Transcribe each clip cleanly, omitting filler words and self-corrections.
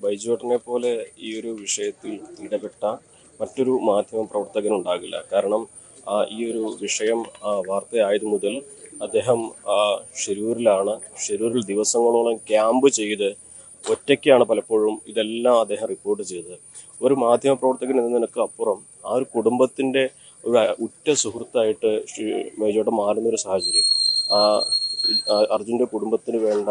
ബൈജുവേട്ടനെ പോലെ ഈ ഒരു വിഷയത്തിൽ ഇടപെട്ട മറ്റൊരു മാധ്യമ പ്രവർത്തകനുണ്ടാകില്ല. കാരണം ഈ ഒരു വിഷയം വാർത്തയായത് മുതൽ അദ്ദേഹം ഷിരൂരിലാണ്. ഷിരൂരിൽ ദിവസങ്ങളോളം ക്യാമ്പ് ചെയ്ത് ഒറ്റയ്ക്കാണ് പലപ്പോഴും ഇതെല്ലാം അദ്ദേഹം റിപ്പോർട്ട് ചെയ്തത്. ഒരു മാധ്യമ പ്രവർത്തകൻ എന്ന നിലക്ക് അപ്പുറം ആ ഒരു കുടുംബത്തിൻ്റെ ഒരു ഉറ്റ സുഹൃത്തായിട്ട് ബൈജുവേട്ടൻ മാറുന്നൊരു സാഹചര്യം. അർജുൻ്റെ കുടുംബത്തിന് വേണ്ട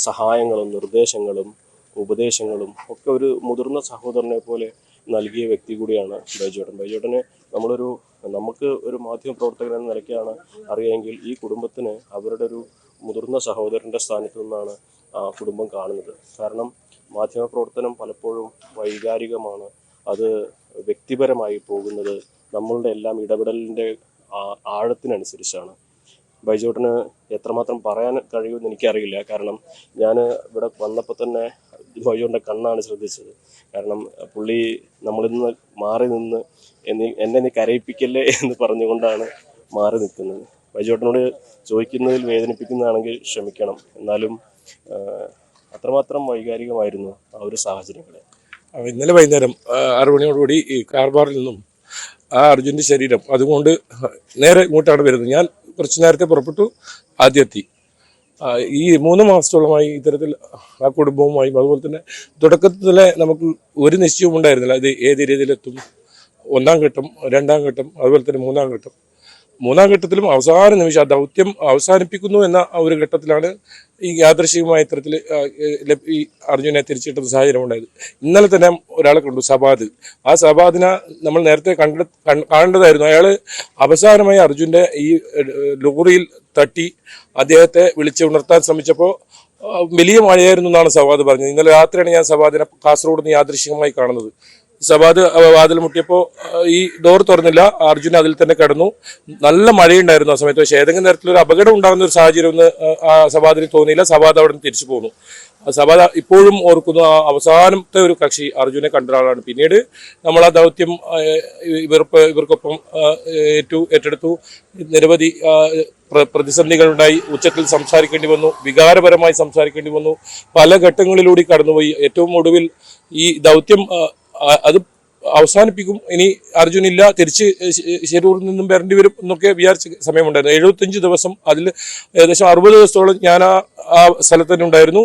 സഹായങ്ങളും നിർദ്ദേശങ്ങളും ഉപദേശങ്ങളും ഒക്കെ ഒരു മുതിർന്ന സഹോദരനെ പോലെ നൽകിയ വ്യക്തി കൂടിയാണ് ബൈജുവേട്ടൻ. ബൈജുവേട്ടനെ നമുക്ക് ഒരു മാധ്യമ പ്രവർത്തകൻ എന്ന നിലയ്ക്കാണ് അറിയാമെങ്കിൽ ഈ കുടുംബത്തിന് അവരുടെ ഒരു മുതിർന്ന സഹോദരൻ്റെ സ്ഥാനത്ത് നിന്നാണ് കുടുംബം കാണുന്നത്. കാരണം മാധ്യമ പ്രവർത്തനം പലപ്പോഴും വൈകാരികമാണ്, അത് വ്യക്തിപരമായി പോകുന്നത് നമ്മളുടെ എല്ലാം ഇടപെടലിൻ്റെ ആഴത്തിനനുസരിച്ചാണ്. ബൈജുവേട്ടന് എത്രമാത്രം പറയാൻ കഴിയുമെന്ന് എനിക്കറിയില്ല. കാരണം ഞാൻ ഇവിടെ വന്നപ്പോൾ തന്നെ ബൈജുവേട്ടൻ്റെ കണ്ണാണ് ശ്രദ്ധിച്ചത്. കാരണം പുള്ളി നമ്മളിൽ നിന്ന് മാറി നിന്ന് എന്നെ നീ കരയിപ്പിക്കല്ലേ എന്ന് പറഞ്ഞുകൊണ്ടാണ് മാറി നിൽക്കുന്നത്. ബൈജുവേട്ടനോട് ചോദിക്കുന്നതിൽ വേദനിപ്പിക്കുന്നതാണെങ്കിൽ ക്ഷമിക്കണം. എന്നാലും അത്രമാത്രം വൈകാരികമായിരുന്നു ആ ഒരു സാഹചര്യങ്ങളെ. ഇന്നലെ വൈകുന്നേരം 6 മണിയോടുകൂടി ഈ കാർബാറിൽ നിന്നും ആ അർജുൻ്റെ ശരീരം അതുകൊണ്ട് നേരെ ഇങ്ങോട്ടാണ് വരുന്നത്. ഞാൻ കുറച്ച് നേരത്തെ പുറപ്പെട്ടു, ആദ്യം എത്തി. ഈ 3 മാസത്തോളമായി ഇത്തരത്തിൽ ആ കുടുംബവുമായും അതുപോലെ തന്നെ തുടക്കത്തിലെ നമുക്ക് ഒരു നിശ്ചയവും ഉണ്ടായിരുന്നില്ല ഇത് ഏത് രീതിയിലെത്തും. 1-ാം ഘട്ടം, 2-ാം ഘട്ടം, അതുപോലെ തന്നെ 3-ാം ഘട്ടം. 3-ാം ഘട്ടത്തിലും അവസാന നിമിഷം ആ ദൗത്യം അവസാനിപ്പിക്കുന്നു എന്ന ഒരു ഘട്ടത്തിലാണ് ഈ യാദൃശ്ചികമായ ഇത്തരത്തിൽ ഈ അർജുനെ തിരിച്ചിട്ടുന്ന സാഹചര്യം ഉണ്ടായത്. ഇന്നലെ തന്നെ ഒരാളെ കണ്ടു, സബാദ്. ആ സബാദിനെ നമ്മൾ നേരത്തെ കാണേണ്ടതായിരുന്നു. അയാൾ അവസാനമായി അർജുൻ്റെ ഈ ലോറിയിൽ തട്ടി അദ്ദേഹത്തെ വിളിച്ചുണർത്താൻ ശ്രമിച്ചപ്പോൾ വലിയ മഴയായിരുന്നു എന്നാണ് സബാദ് പറഞ്ഞത്. ഇന്നലെ രാത്രിയാണ് ഞാൻ സബാദിനെ കാസർഗോഡ് നിന്ന് യാദൃശ്ചികമായി കാണുന്നത്. സബാദ് വാതിൽ മുട്ടിയപ്പോൾ ഈ ഡോർ തുറന്നില്ല, അർജുൻ അതിൽ തന്നെ കിടന്നു. നല്ല മഴയുണ്ടായിരുന്നു ആ സമയത്ത്. പക്ഷേ ഏതെങ്കിലും തരത്തിലൊരു അപകടം ഉണ്ടാകുന്ന ഒരു സാഹചര്യം ഒന്നും ആ സബാദിന് തോന്നിയില്ല. സബാദ് അവിടെ നിന്ന് തിരിച്ചു പോന്നു. സബാദ് ഇപ്പോഴും ഓർക്കുന്നു ആ അവസാനത്തെ ഒരു കക്ഷി അർജുനെ കണ്ട ആളാണ്. പിന്നീട് നമ്മൾ ആ ദൗത്യം ഇവർക്കൊപ്പം ഏറ്റെടുത്തു. നിരവധി പ്രതിസന്ധികളുണ്ടായി. ഉച്ചത്തിൽ സംസാരിക്കേണ്ടി വന്നു, വികാരപരമായി സംസാരിക്കേണ്ടി വന്നു, പല ഘട്ടങ്ങളിലൂടെ കടന്നുപോയി. ഏറ്റവും ഒടുവിൽ ഈ ദൗത്യം അത് അവസാനിപ്പിക്കും, ഇനി അർജുനില്ല, തിരിച്ച് ശരൂരിൽ നിന്നും വരേണ്ടി വരും എന്നൊക്കെ വിചാരിച്ച സമയമുണ്ടായിരുന്നു. 75 ദിവസം, അതിൽ ഏകദേശം 60 ദിവസത്തോളം ഞാൻ ആ സ്ഥലത്ത് തന്നെ ഉണ്ടായിരുന്നു,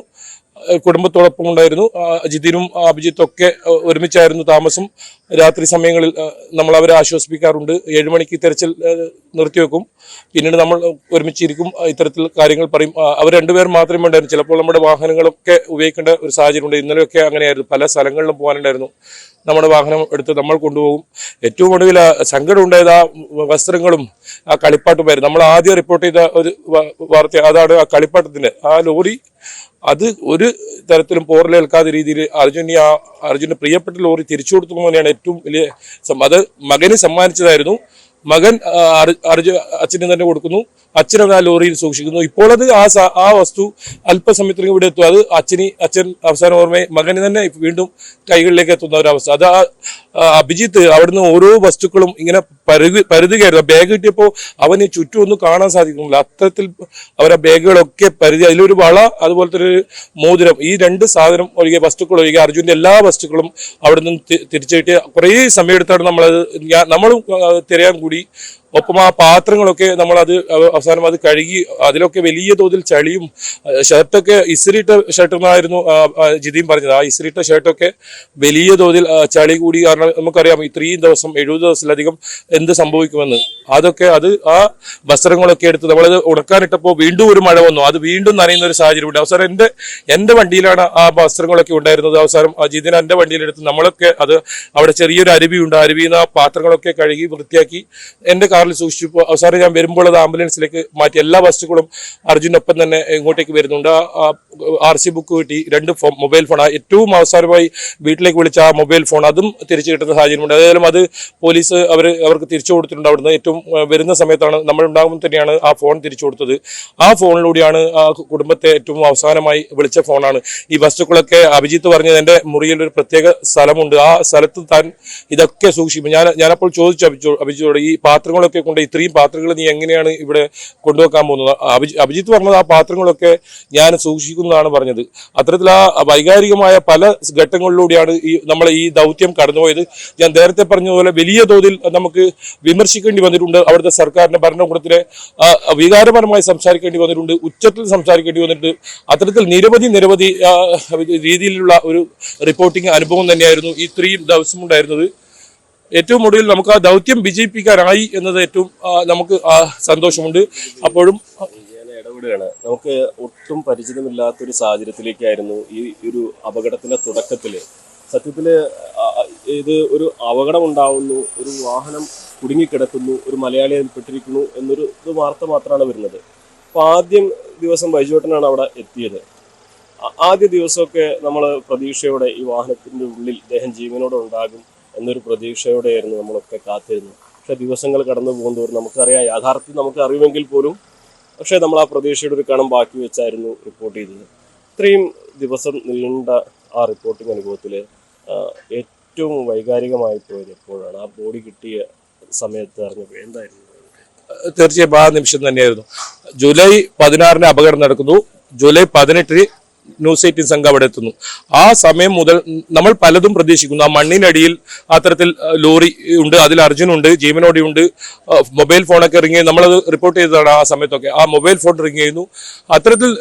കുടുംബത്തോടൊപ്പം ഉണ്ടായിരുന്നു. ജിതിനും അഭിജിത്തും ഒക്കെ ഒരുമിച്ചായിരുന്നു താമസം. രാത്രി സമയങ്ങളിൽ നമ്മൾ അവരെ ആശ്വസിപ്പിക്കാറുണ്ട്. 7 മണിക്ക് തെരച്ചിൽ നിർത്തിവെക്കും, പിന്നീട് നമ്മൾ ഒരുമിച്ചിരിക്കും, ഇത്തരത്തിൽ കാര്യങ്ങൾ പറയും. അവർ രണ്ടുപേരും മാത്രമേ ഉണ്ടായിരുന്നു. ചിലപ്പോൾ നമ്മുടെ വാഹനങ്ങളൊക്കെ ഉപയോഗിക്കേണ്ട ഒരു സാഹചര്യമുണ്ട്. ഇന്നലെയൊക്കെ അങ്ങനെയായിരുന്നു. പല സ്ഥലങ്ങളിലും പോകാനുണ്ടായിരുന്നു. നമ്മുടെ വാഹനം എടുത്ത് നമ്മൾ കൊണ്ടുപോകും. ഏറ്റവും ഒടുവിൽ സങ്കടം ഉണ്ടായത് ആ വസ്ത്രങ്ങളും ആ കളിപ്പാട്ടുമായിരുന്നു. നമ്മൾ ആദ്യം റിപ്പോർട്ട് ചെയ്ത ഒരു വാർത്ത അതാണ്. ആ കളിപ്പാട്ടത്തിന് ആ ലോറി അത് ഒരു തരത്തിലും പോറലേൽക്കാത്ത രീതിയിൽ അർജുന് പ്രിയപ്പെട്ട ലോറി തിരിച്ചു കൊടുത്തു തന്നെയാണ് ഏറ്റവും വലിയ. അത് മകന് സമ്മാനിച്ചതായിരുന്നു. മകൻ അച്ഛന് തന്നെ കൊടുക്കുന്നു, അച്ഛനത് ആ ലോറിയിൽ സൂക്ഷിക്കുന്നു. ഇപ്പോൾ അത് ആ വസ്തു അല്പസമയത്തിന് ഇവിടെ എത്തും. അത് അച്ഛൻ അവസാന ഓർമ്മയെ മകന് തന്നെ വീണ്ടും കൈകളിലേക്ക് എത്തുന്ന ഒരവസ്ഥ. അത് അഭിജിത്ത് അവിടുന്ന് ഓരോ വസ്തുക്കളും ഇങ്ങനെ പരുതുകയായിരുന്നു. ബാഗ് കിട്ടിയപ്പോൾ അവന് ചുറ്റും ഒന്നും കാണാൻ സാധിക്കുന്നില്ല. അത്തരത്തിൽ അവരെ ബാഗുകളൊക്കെ പരുതി. അതിലൊരു വള, അതുപോലത്തെ ഒരു മോതിരം, ഈ 2 സാധനം ഒഴികെ വസ്തുക്കൾ ഒഴികെ അർജുൻ്റെ എല്ലാ വസ്തുക്കളും അവിടെ നിന്ന് തിരിച്ചു കിട്ടിയ കുറേ സമയമെടുത്താണ് നമ്മളും തിരയാൻ കൂടി. ഒപ്പം ആ പാത്രങ്ങളൊക്കെ നമ്മളത് അവസാനം അത് കഴുകി. അതിലൊക്കെ വലിയ തോതിൽ ചളിയും, ഷർട്ടൊക്കെ ഇസ്രിട്ട ഷർട്ട് എന്നായിരുന്നു ജിതിയും പറഞ്ഞത്. ആ ഇസ്രിട്ട ഷർട്ടൊക്കെ വലിയ തോതിൽ ചളി കൂടി. കാരണം നമുക്കറിയാം ഇത്രയും ദിവസം 70 ദിവസത്തിലധികം എന്ത് സംഭവിക്കുമെന്ന്. അത് ആ വസ്ത്രങ്ങളൊക്കെ എടുത്ത് നമ്മളത് ഉണക്കാനിട്ടപ്പോൾ വീണ്ടും ഒരു മഴ വന്നു. അത് വീണ്ടും നനയുന്ന ഒരു സാഹചര്യമുണ്ട്. അവസാനം എൻ്റെ വണ്ടിയിലാണ് ആ വസ്ത്രങ്ങളൊക്കെ ഉണ്ടായിരുന്നത്. അവസാനം ജിതിനെ എൻ്റെ വണ്ടിയിലെടുത്ത് നമ്മളൊക്കെ അത് അവിടെ ചെറിയൊരു അരുവിയുണ്ട്. അരുവിയിൽ നിന്ന് ആ പാത്രങ്ങളൊക്കെ കഴുകി വൃത്തിയാക്കി എൻ്റെ കാറിൽ സൂക്ഷിച്ചു. അവസാനം ഞാൻ വരുമ്പോൾ അത് ആംബുലൻസിലേക്ക് മാറ്റി. എല്ലാ വസ്തുക്കളും അർജുനൊപ്പം തന്നെ ഇങ്ങോട്ടേക്ക് വരുന്നുണ്ട്. RC ബുക്ക് കിട്ടി, 2 മൊബൈൽ ഫോൺ, ഏറ്റവും അവസാനമായി വീട്ടിലേക്ക് വിളിച്ച ആ മൊബൈൽ ഫോൺ അതും തിരിച്ചു കിട്ടുന്ന സാഹചര്യമുണ്ട്. ഏതായാലും അത് പോലീസ് അവർക്ക് തിരിച്ചു കൊടുത്തിട്ടുണ്ട്. അവിടുന്ന് ഏറ്റവും വരുന്ന സമയത്താണ് നമ്മളുണ്ടാകുമ്പോൾ തന്നെയാണ് ആ ഫോൺ തിരിച്ചു കൊടുത്തത്. ആ ഫോണിലൂടെയാണ് ആ കുടുംബത്തെ ഏറ്റവും അവസാനമായി വിളിച്ച ഫോണാണ്. ഈ വസ്തുക്കളൊക്കെ അഭിജിത്ത് പറഞ്ഞത് എൻ്റെ മുറിയിൽ ഒരു പ്രത്യേക സ്ഥലമുണ്ട്, ആ സ്ഥലത്ത് താൻ ഇതൊക്കെ സൂക്ഷിക്കും. ഞാനപ്പോൾ ചോദിച്ചു അഭിജിത്തോട്, ഈ പാത്രങ്ങളൊക്കെ പാത്രങ്ങളൊക്കെ കൊണ്ട് ഇത്രയും പാത്രങ്ങൾ നീ എങ്ങനെയാണ് ഇവിടെ കൊണ്ടുവെക്കാൻ പോകുന്നത്? അഭിജിത്ത് പറഞ്ഞത് ആ പാത്രങ്ങളൊക്കെ ഞാൻ സൂക്ഷിക്കുന്നതാണ് പറഞ്ഞത്. അത്തരത്തിൽ ആ വൈകാരികമായ പല ഘട്ടങ്ങളിലൂടെയാണ് നമ്മളെ ഈ ദൗത്യം കടന്നുപോയത്. ഞാൻ നേരത്തെ പറഞ്ഞതുപോലെ വലിയ തോതിൽ നമുക്ക് വിമർശിക്കേണ്ടി വന്നിട്ടുണ്ട്. അവിടുത്തെ സർക്കാരിന്റെ ഭരണകൂടത്തിലെ വികാരപരമായി സംസാരിക്കേണ്ടി വന്നിട്ടുണ്ട്, ഉച്ചത്തിൽ സംസാരിക്കേണ്ടി വന്നിട്ടുണ്ട്. അത്തരത്തിൽ നിരവധി രീതിയിലുള്ള ഒരു റിപ്പോർട്ടിംഗ് അനുഭവം തന്നെയായിരുന്നു ഇത്രയും ദിവസം ഉണ്ടായിരുന്നത്. ഏറ്റവും ഒടുവിൽ നമുക്ക് ആ ദൗത്യം വിജയിപ്പിക്കാനായി എന്നത് ഏറ്റവും നമുക്ക് സന്തോഷമുണ്ട്. അപ്പോഴും ഞാൻ ഇടപെടുകയാണ്. നമുക്ക് ഒട്ടും പരിചിതമില്ലാത്തൊരു സാഹചര്യത്തിലേക്കായിരുന്നു ഈ ഒരു അപകടത്തിന്റെ തുടക്കത്തില്. സത്യത്തില് ഇത് ഒരു അപകടം ഉണ്ടാവുന്നു, ഒരു വാഹനം കുടുങ്ങിക്കിടക്കുന്നു, ഒരു മലയാളി അതിൽപ്പെട്ടിരിക്കുന്നു എന്നൊരു വാർത്ത മാത്രമാണ് വരുന്നത്. അപ്പൊ ആദ്യം ദിവസം ബൈജുവേട്ടനാണ് അവിടെ എത്തിയത്. ആദ്യ ദിവസമൊക്കെ നമ്മൾ പ്രതീക്ഷയോടെ ഈ വാഹനത്തിന്റെ ഉള്ളിൽ ഇദ്ദേഹം ജീവനോടെ ഉണ്ടാകും എന്നൊരു പ്രതീക്ഷയോടെയായിരുന്നു നമ്മളൊക്കെ കാത്തിരുന്നത്. പക്ഷെ ദിവസങ്ങൾ കടന്നു പോകുന്നതോറും നമുക്കറിയാം, യാഥാർത്ഥ്യം നമുക്ക് അറിയുമെങ്കിൽ പോലും പക്ഷേ നമ്മൾ ആ പ്രതീക്ഷയുടെ ഒരു കണം ബാക്കി വെച്ചായിരുന്നു റിപ്പോർട്ട് ചെയ്തത്. ഇത്രയും ദിവസം നീണ്ട ആ റിപ്പോർട്ടിംഗ് അനുഭവത്തിൽ ഏറ്റവും വൈകാരികമായി പോയത് എപ്പോഴാണ്? ആ ബോഡി കിട്ടിയ സമയത്ത് അറിഞ്ഞപ്പോൾ എന്തായിരുന്നു? തീർച്ചയായും ആ നിമിഷം തന്നെയായിരുന്നു. ജൂലൈ 16 അപകടം നടക്കുന്നു. ജൂലൈ 18 ന്യൂസ് 18 സംഘം അവിടെ എത്തുന്നു. ആ സമയം മുതൽ നമ്മൾ പലതും പ്രതീക്ഷിക്കുന്നു. ആ മണ്ണിനടിയിൽ അത്തരത്തിൽ ലോറി ഉണ്ട്, അതിൽ അർജുനുണ്ട്, ജീവനോടെയുണ്ട്, മൊബൈൽ ഫോണൊക്കെ റിങ് ചെയ്യുന്നു. നമ്മളത് റിപ്പോർട്ട് ചെയ്തതാണ്. ആ സമയത്തൊക്കെ ആ മൊബൈൽ ഫോൺ റിങ് ചെയ്യുന്നു. അത്തരത്തിൽ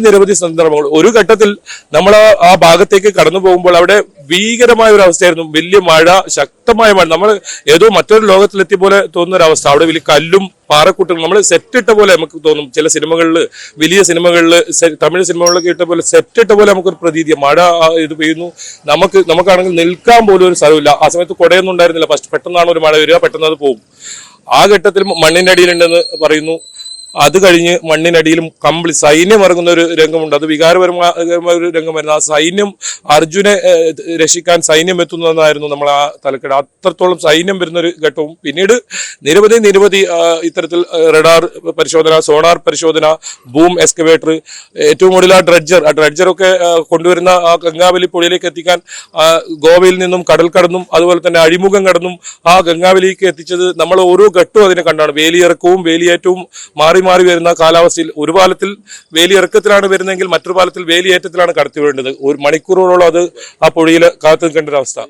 നിരവധി സന്ദർഭങ്ങൾ. ഒരു ഘട്ടത്തിൽ നമ്മൾ ആ ഭാഗത്തേക്ക് കടന്നു പോകുമ്പോൾ അവിടെ ഭീകരമായ ഒരു അവസ്ഥയായിരുന്നു. വലിയ മഴ, ശക്തമായ മഴ. നമ്മൾ ഏതോ മറ്റൊരു ലോകത്തിലെത്തിയ പോലെ തോന്നുന്ന ഒരു അവസ്ഥ. അവിടെ വലിയ കല്ലും പാറക്കൂട്ടും. നമ്മൾ സെറ്റിട്ട പോലെ നമുക്ക് തോന്നും. ചില സിനിമകളിൽ, വലിയ സിനിമകളിൽ, തമിഴ് സിനിമകളിലൊക്കെ ഇട്ട പോലെ സെറ്റിട്ട പോലെ നമുക്കൊരു പ്രതീതി. മഴ ഇത് പെയ്യുന്നു. നമുക്കാണെങ്കിൽ നിൽക്കാൻ പോലും ഒരു സ്ഥലമില്ല. ആ സമയത്ത് കുടയൊന്നും ഉണ്ടായിരുന്നില്ല. പെട്ടെന്നാണ് ഒരു മഴ വരിക, പെട്ടെന്ന് അത് പോകും. ആ ഘട്ടത്തിൽ മണ്ണിന്റെ അടിയിലുണ്ടെന്ന് പറയുന്നു. അത് കഴിഞ്ഞ് മണ്ണിനടിയിലും സൈന്യം ഇറങ്ങുന്ന ഒരു രംഗമുണ്ട്. അത് വികാരപരമായ ഒരു രംഗമായിരുന്നു. ആ സൈന്യം, അർജുനെ രക്ഷിക്കാൻ സൈന്യം എത്തുന്നതെന്നായിരുന്നു നമ്മൾ ആ തലക്കെട്ട്. അത്രത്തോളം സൈന്യം വരുന്ന ഒരു ഘട്ടവും. പിന്നീട് നിരവധി ഇത്തരത്തിൽ റഡാർ പരിശോധന, സോണാർ പരിശോധന, ബൂം എക്സ്കവേറ്റർ, ഏറ്റവും കൂടുതൽ ആ ഡ്രഡ്ജറൊക്കെ കൊണ്ടുവരുന്ന ആ ഗംഗാവലി പുഴയിലേക്ക് എത്തിക്കാൻ ഗോവയിൽ നിന്നും കടൽ കടന്നും അതുപോലെ തന്നെ അഴിമുഖം കടന്നും ആ ഗംഗാവലിക്ക് എത്തിച്ചത് നമ്മൾ ഓരോ ഘട്ടവും അതിനെ കണ്ടാണ്. വേലിയിറക്കവും വേലിയേറ്റവും മാറി വരുന്ന കാലാവസ്ഥയിൽ ഒരു പാലത്തിൽ വേലിയിറക്കത്തിലാണ് വരുന്നതെങ്കിൽ മറ്റൊരു പാലത്തിൽ വേലിയേറ്റത്തിലാണ് കടത്തി വിടേണ്ടത്. ഒരു മണിക്കൂറോളം അത് ആ പുഴയിൽ കാത്തു നിൽക്കേണ്ട ഒരു അവസ്ഥ.